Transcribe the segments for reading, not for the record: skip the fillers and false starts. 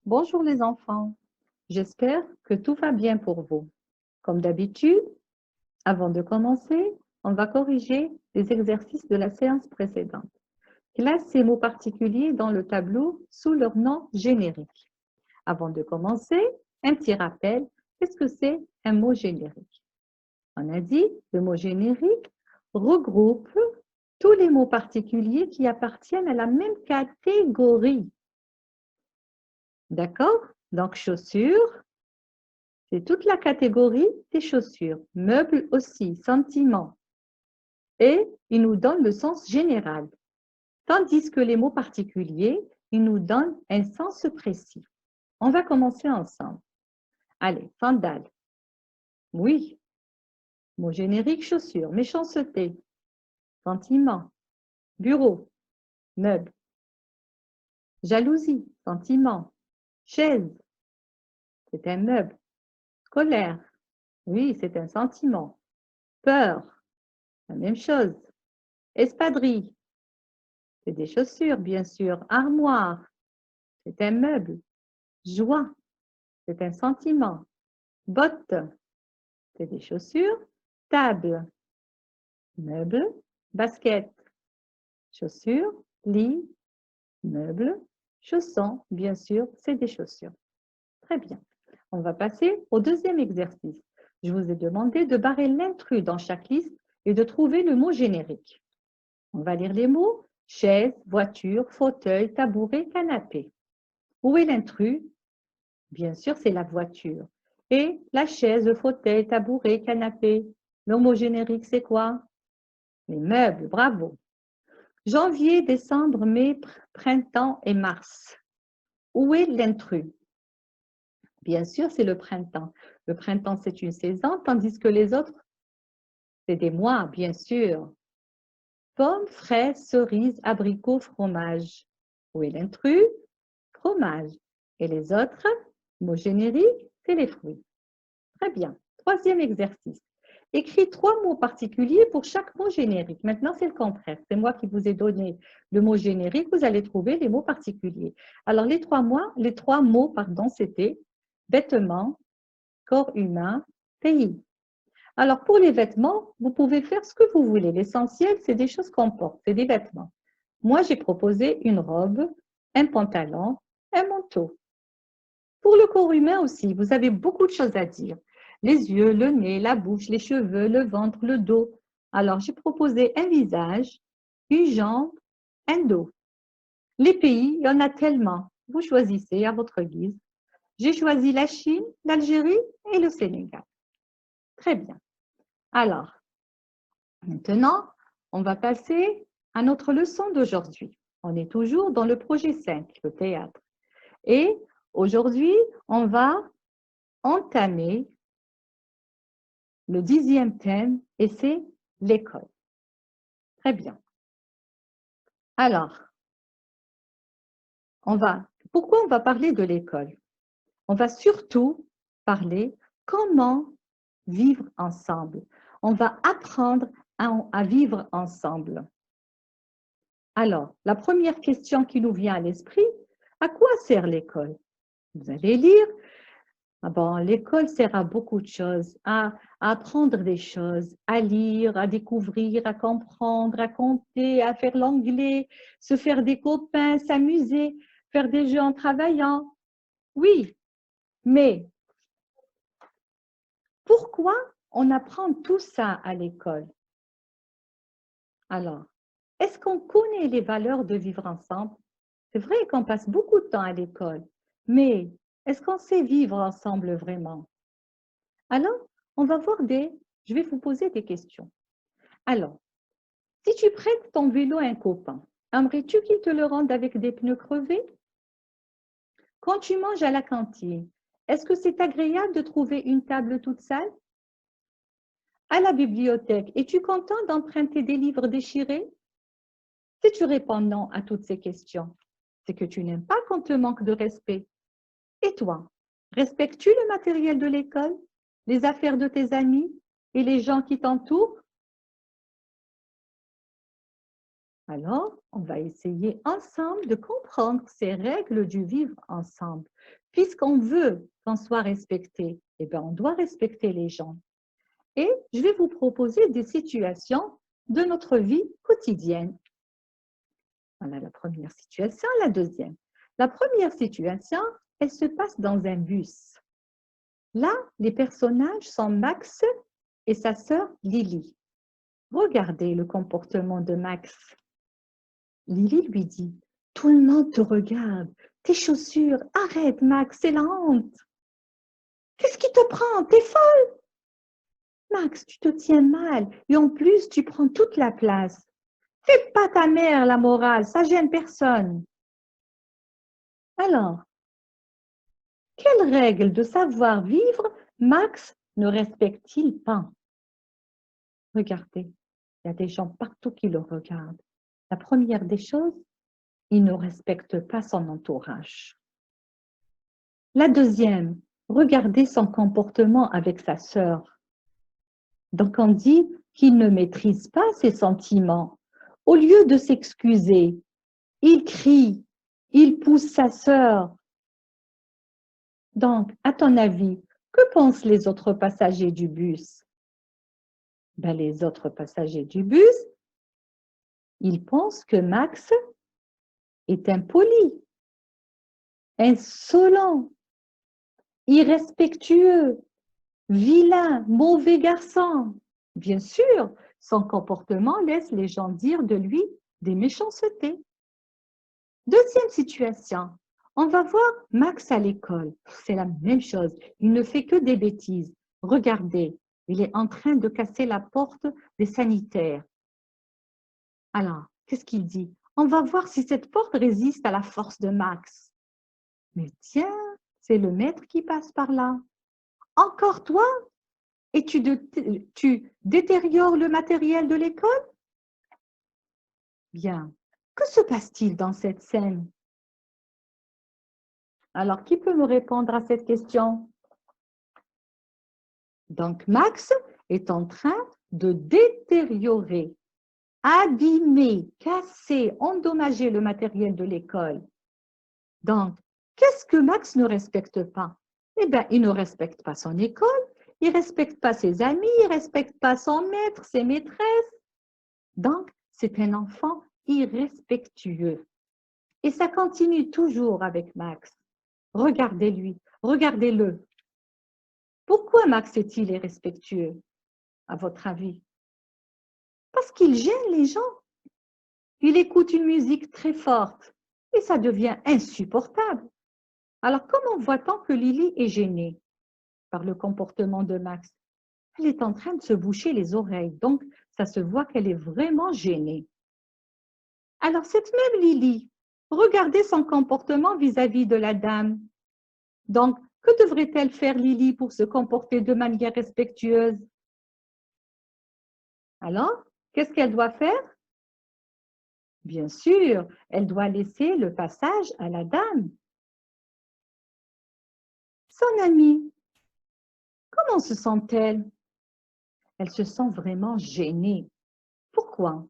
Bonjour les enfants, j'espère que tout va bien pour vous. Comme d'habitude, avant de commencer, on va corriger les exercices de la séance précédente. Classe ces mots particuliers dans le tableau sous leur nom générique. Avant de commencer, un petit rappel, qu'est-ce que c'est un mot générique? On a dit, le mot générique regroupe tous les mots particuliers qui appartiennent à la même catégorie. D'accord? Donc, chaussures, c'est toute la catégorie des chaussures. Meubles aussi, sentiments. Et ils nous donnent le sens général. Tandis que les mots particuliers, ils nous donnent un sens précis. On va commencer ensemble. Allez, sandales. Oui. Mot générique, chaussures. Méchanceté. Sentiment. Bureau. Meuble. Jalousie. Sentiment. Chaise. C'est un meuble. Colère. Oui, c'est un sentiment. Peur. La même chose. Espadrille. C'est des chaussures, bien sûr. Armoire, c'est un meuble. Joie, c'est un sentiment. Bottes, c'est des chaussures. Table, meuble. Basket, chaussures. Lit, meuble. Chaussons, bien sûr, c'est des chaussures. Très bien. On va passer au deuxième exercice. Je vous ai demandé de barrer l'intrus dans chaque liste et de trouver le mot générique. On va lire les mots. Chaise, voiture, fauteuil, tabouret, canapé. Où est l'intrus? Bien sûr, c'est la voiture. Et la chaise, le fauteuil, tabouret, canapé. Le mot générique, c'est quoi? Les meubles, bravo. Janvier, décembre, mai, printemps et mars. Où est l'intrus? Bien sûr, c'est le printemps. Le printemps, c'est une saison, tandis que les autres, c'est des mois, bien sûr. Pommes, fraises, cerises, abricots, fromage. Où est l'intrus? Fromage. Et les autres, mot générique, c'est les fruits. Très bien. Troisième exercice. Écris 3 mots particuliers pour chaque mot générique. Maintenant, c'est le contraire. C'est moi qui vous ai donné le mot générique. Vous allez trouver les mots particuliers. Alors, les trois mots, c'était vêtements, corps humain, pays. Alors, pour les vêtements, vous pouvez faire ce que vous voulez. L'essentiel, c'est des choses qu'on porte, c'est des vêtements. Moi, j'ai proposé une robe, un pantalon, un manteau. Pour le corps humain aussi, vous avez beaucoup de choses à dire. Les yeux, le nez, la bouche, les cheveux, le ventre, le dos. Alors, j'ai proposé un visage, une jambe, un dos. Les pays, il y en a tellement. Vous choisissez à votre guise. J'ai choisi la Chine, l'Algérie et le Sénégal. Très bien. Alors, maintenant, on va passer à notre leçon d'aujourd'hui. On est toujours dans le projet 5, le théâtre. Et aujourd'hui, on va entamer le 10e thème et c'est l'école. Très bien. Alors, pourquoi on va parler de l'école? On va surtout parler comment vivre ensemble. On va apprendre à vivre ensemble. Alors, la première question qui nous vient à l'esprit, à quoi sert l'école? Vous allez lire. Ah bon, l'école sert à beaucoup de choses, à apprendre des choses, à lire, à découvrir, à comprendre, à compter, à faire l'anglais, se faire des copains, s'amuser, faire des jeux en travaillant. Oui, mais pourquoi on apprend tout ça à l'école? Alors, est-ce qu'on connaît les valeurs de vivre ensemble? C'est vrai qu'on passe beaucoup de temps à l'école, mais est-ce qu'on sait vivre ensemble vraiment? Alors, je vais vous poser des questions. Alors, si tu prêtes ton vélo à un copain, aimerais-tu qu'il te le rende avec des pneus crevés? Quand tu manges à la cantine, est-ce que c'est agréable de trouver une table toute sale? À la bibliothèque, es-tu content d'emprunter des livres déchirés? Si tu réponds non à toutes ces questions, c'est que tu n'aimes pas qu'on te manque de respect. Et toi, respectes-tu le matériel de l'école, les affaires de tes amis et les gens qui t'entourent? Alors, on va essayer ensemble de comprendre ces règles du vivre ensemble. Puisqu'on veut qu'on soit respecté, eh bien, on doit respecter les gens. Et je vais vous proposer des situations de notre vie quotidienne. Voilà la première situation, la deuxième. La première situation, elle se passe dans un bus. Là, les personnages sont Max et sa sœur Lily. Regardez le comportement de Max. Lily lui dit, « Tout le monde te regarde. Tes chaussures, arrête Max, c'est la honte. Qu'est-ce qui te prend? T'es folle. Max, tu te tiens mal et en plus, tu prends toute la place. Fais pas ta mère la morale, ça gêne personne. » Alors, quelle règle de savoir-vivre Max ne respecte-t-il pas? Regardez, il y a des gens partout qui le regardent. La première des choses, il ne respecte pas son entourage. La deuxième, regardez son comportement avec sa sœur. Donc on dit qu'il ne maîtrise pas ses sentiments. Au lieu de s'excuser, il crie, il pousse sa sœur. Donc, à ton avis, que pensent les autres passagers du bus? Ben, les autres passagers du bus, ils pensent que Max est impoli, insolent, irrespectueux, vilain, mauvais garçon. Bien sûr, son comportement laisse les gens dire de lui des méchancetés. Deuxième situation, on va voir Max à l'école. C'est la même chose, il ne fait que des bêtises. Regardez, il est en train de casser la porte des sanitaires. Alors, qu'est-ce qu'il dit? On va voir si cette porte résiste à la force de Max. Mais tiens, c'est le maître qui passe par là. Encore toi? Et tu détériores le matériel de l'école? Bien. Que se passe-t-il dans cette scène? Alors, qui peut me répondre à cette question? Donc, Max est en train de détériorer, abîmer, casser, endommager le matériel de l'école. Donc, qu'est-ce que Max ne respecte pas? Eh bien, il ne respecte pas son école, il ne respecte pas ses amis, il ne respecte pas son maître, ses maîtresses. Donc, c'est un enfant irrespectueux. Et ça continue toujours avec Max. Regardez-lui, regardez-le. Pourquoi Max est-il irrespectueux, à votre avis? Parce qu'il gêne les gens. Il écoute une musique très forte et ça devient insupportable. Alors, comment voit-on que Lily est gênée par le comportement de Max? Elle est en train de se boucher les oreilles, donc ça se voit qu'elle est vraiment gênée. Alors, cette même Lily, regardez son comportement vis-à-vis de la dame. Donc, que devrait-elle faire Lily pour se comporter de manière respectueuse? Alors, qu'est-ce qu'elle doit faire? Bien sûr, elle doit laisser le passage à la dame. Son amie, comment se sent-elle? Elle se sent vraiment gênée. Pourquoi?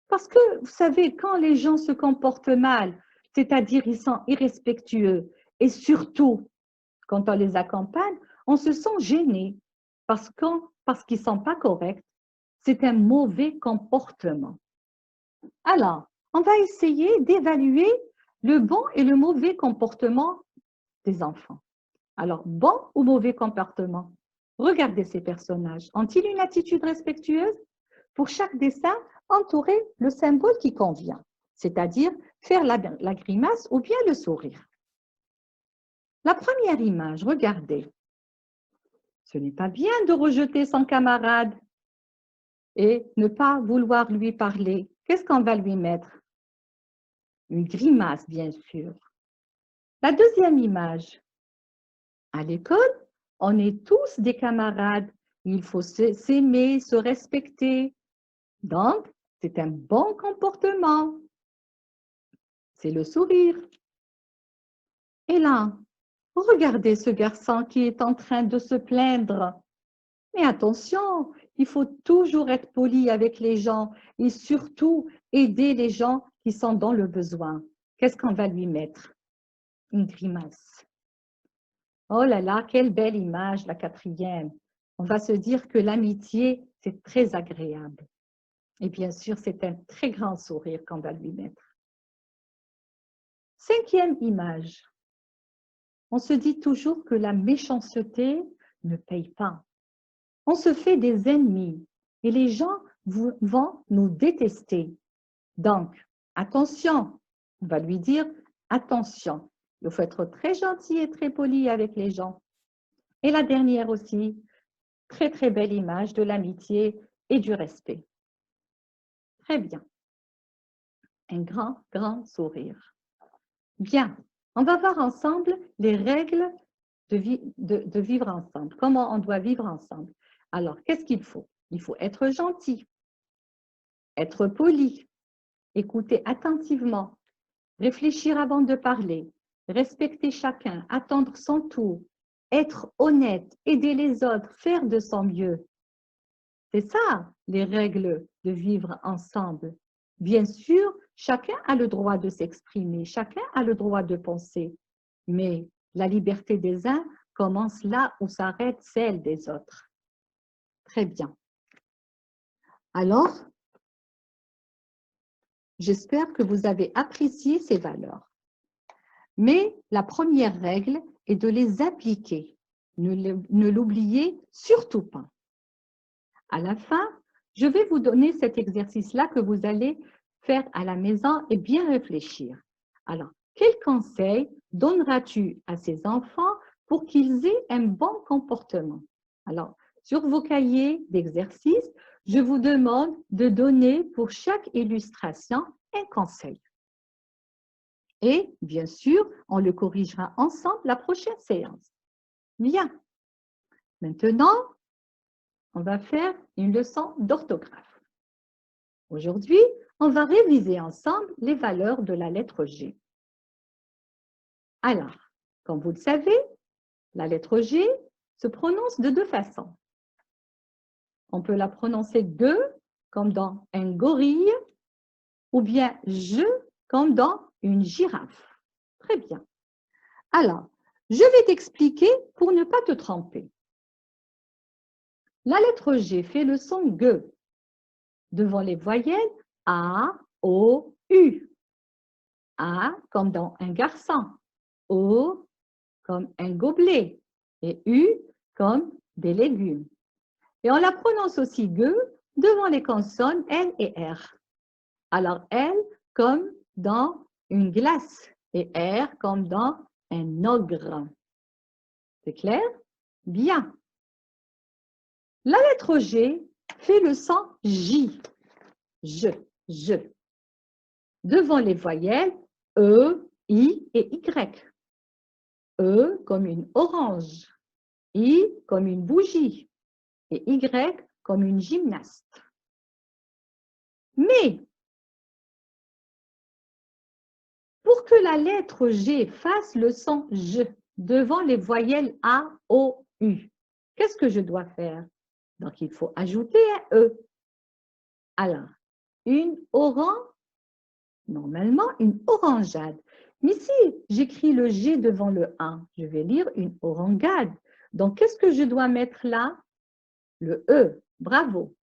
Parce que, vous savez, quand les gens se comportent mal, c'est-à-dire ils sont irrespectueux, et surtout, quand on les accompagne, on se sent gêné parce qu'ils ne sont pas corrects. C'est un mauvais comportement. Alors, on va essayer d'évaluer le bon et le mauvais comportement des enfants. Alors, bon ou mauvais comportement? Regardez ces personnages. Ont-ils une attitude respectueuse? Pour chaque dessin, entourez le symbole qui convient, c'est-à-dire faire la grimace ou bien le sourire. La première image, regardez. Ce n'est pas bien de rejeter son camarade et ne pas vouloir lui parler. Qu'est-ce qu'on va lui mettre? Une grimace, bien sûr. La deuxième image. À l'école, on est tous des camarades. Il faut s'aimer, se respecter. Donc, c'est un bon comportement. C'est le sourire. Et là, regardez ce garçon qui est en train de se plaindre. Mais attention, il faut toujours être poli avec les gens et surtout aider les gens qui sont dans le besoin. Qu'est-ce qu'on va lui mettre? Une grimace. Oh là là, quelle belle image, la quatrième. On va se dire que l'amitié, c'est très agréable. Et bien sûr, c'est un très grand sourire qu'on va lui mettre. Cinquième image. On se dit toujours que la méchanceté ne paye pas. On se fait des ennemis et les gens vont nous détester. Donc, attention, on va lui dire attention. Il faut être très gentil et très poli avec les gens. Et la dernière aussi, très très belle image de l'amitié et du respect. Très bien. Un grand sourire. Bien, on va voir ensemble les règles de vivre ensemble. Comment on doit vivre ensemble. Alors, qu'est-ce qu'il faut? Il faut être gentil, être poli, écouter attentivement, réfléchir avant de parler, respecter chacun, attendre son tour, être honnête, aider les autres, faire de son mieux. C'est ça, les règles de vivre ensemble. Bien sûr, chacun a le droit de s'exprimer, chacun a le droit de penser, mais la liberté des uns commence là où s'arrête celle des autres. Très bien. Alors, j'espère que vous avez apprécié ces valeurs. Mais la première règle est de les appliquer. Ne l'oubliez surtout pas. À la fin, je vais vous donner cet exercice-là que vous allez faire à la maison et bien réfléchir. Alors, quel conseil donneras-tu à ces enfants pour qu'ils aient un bon comportement? Alors, sur vos cahiers d'exercice, je vous demande de donner pour chaque illustration un conseil. Et bien sûr, on le corrigera ensemble la prochaine séance. Bien. Maintenant, on va faire une leçon d'orthographe. Aujourd'hui, on va réviser ensemble les valeurs de la lettre G. Alors, comme vous le savez, la lettre G se prononce de deux façons. On peut la prononcer G comme dans un gorille ou bien je comme dans une girafe. Très bien. Alors, je vais t'expliquer pour ne pas te tromper. La lettre G fait le son G devant les voyelles A, O, U. A comme dans un garçon, O comme un gobelet et U comme des légumes. Et on la prononce aussi G devant les consonnes L et R. Alors L comme dans une glace et R comme dans un ogre. C'est clair? Bien. La lettre G fait le son J. Je. Devant les voyelles E, I et Y. E comme une orange, I comme une bougie et Y comme une gymnaste. Mais pour que la lettre G fasse le son J devant les voyelles A, O, U, qu'est-ce que je dois faire? Donc, il faut ajouter un E. Alors, une orange, normalement une orangeade. Mais si j'écris le G devant le A, je vais lire une orangade. Donc, qu'est-ce que je dois mettre là? Le E. Bravo.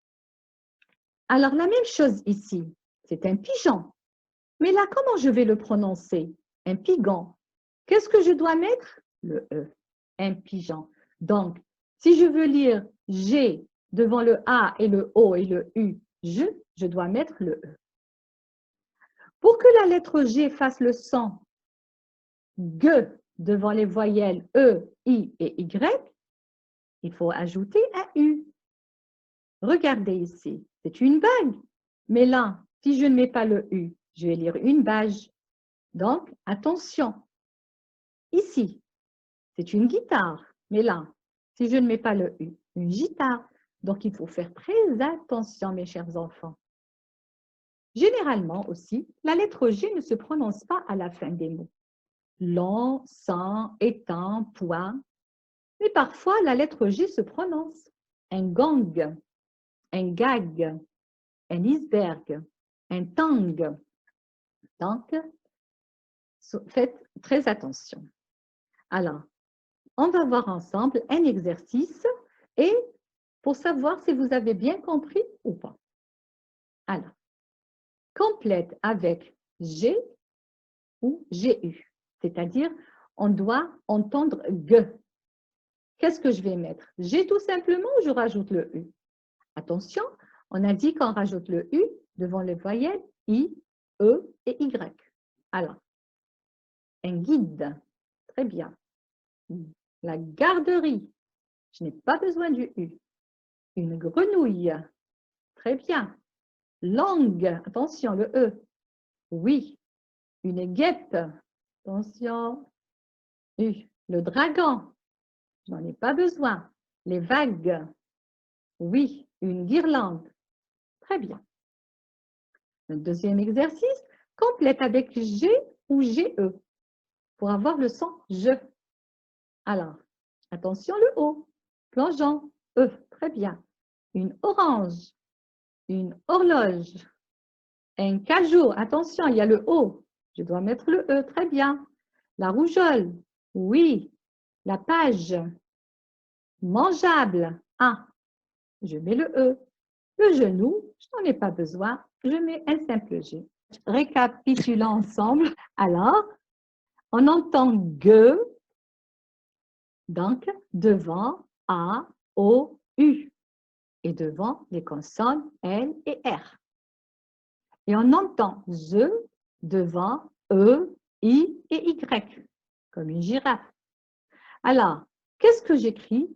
Alors, la même chose ici. C'est un pigeon. Mais là, comment je vais le prononcer? Un pigeon. Qu'est-ce que je dois mettre? Le E. Un pigeon. Donc, si je veux lire G devant le A et le O et le U, je dois mettre le E. Pour que la lettre G fasse le son G devant les voyelles E, I et Y, il faut ajouter un U. Regardez ici, c'est une bague. Mais là, si je ne mets pas le U, je vais lire une bâche. Donc, attention. Ici, c'est une guitare. Mais là, si je ne mets pas le U, une guitare. Donc, il faut faire très attention, mes chers enfants. Généralement aussi, la lettre G ne se prononce pas à la fin des mots. Long, sans, étant, point. Mais parfois, la lettre G se prononce. un gang, un gag, un iceberg, un tang. Donc, faites très attention. Alors, on va voir ensemble un exercice et pour savoir si vous avez bien compris ou pas. Alors, complète avec G ou GU, c'est-à-dire on doit entendre G. Qu'est-ce que je vais mettre? G tout simplement ou je rajoute le U? Attention, on a dit qu'on rajoute le U devant les voyelles I, E et Y. Alors, un guide, très bien. La garderie, je n'ai pas besoin du U. Une grenouille, très bien. Langue, attention, le E. Oui. Une guêpe, attention. U. Le dragon, je n'en ai pas besoin. Les vagues, oui. Une guirlande, très bien. Le deuxième exercice, complète avec G ou GE pour avoir le son je. Alors, attention le O, plongeant, E, très bien. Une orange, une horloge, un cajou, attention, il y a le O, je dois mettre le E, très bien. La rougeole, oui. La page, mangeable, ah, je mets le E. Le genou, je n'en ai pas besoin, je mets un simple G. Récapitulons ensemble. Alors, on entend G, donc devant A, O, U, et devant les consonnes L et R. Et on entend Z devant E, I et Y, comme une girafe. Alors, qu'est-ce que j'écris?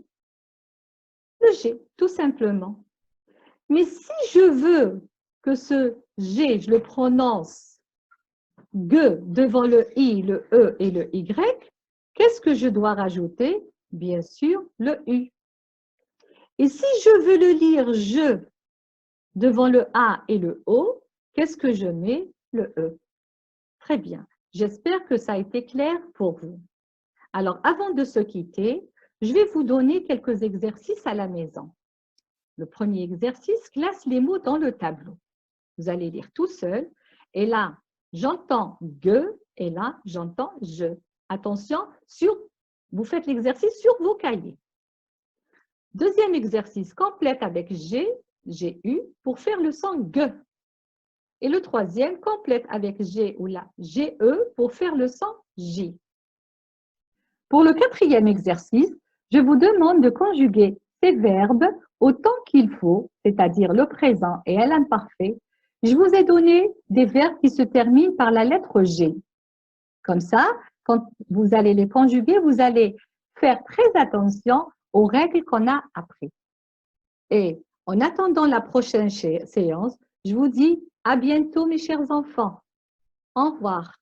Le G, tout simplement. Mais si je veux que ce G, je le prononce G devant le I, le E et le Y, qu'est-ce que je dois rajouter? Bien sûr, le U. Et si je veux le lire je devant le A et le O, qu'est-ce que je mets? Le E. Très bien. J'espère que ça a été clair pour vous. Alors, avant de se quitter, je vais vous donner quelques exercices à la maison. Le premier exercice, classe les mots dans le tableau. Vous allez lire tout seul. Et là, j'entends « ge » et là, j'entends « je ». Attention, vous faites l'exercice sur vos cahiers. Deuxième exercice, complète avec « g », « GU » pour faire le son « ge ». Et le troisième, complète avec « g » ou la « GE » pour faire le son « j ». Pour le quatrième exercice, je vous demande de conjuguer ces verbes autant qu'il faut, c'est-à-dire le présent et l'imparfait. Je vous ai donné des verbes qui se terminent par la lettre G. Comme ça, quand vous allez les conjuguer, vous allez faire très attention aux règles qu'on a apprises. Et en attendant la prochaine séance, je vous dis à bientôt mes chers enfants. Au revoir.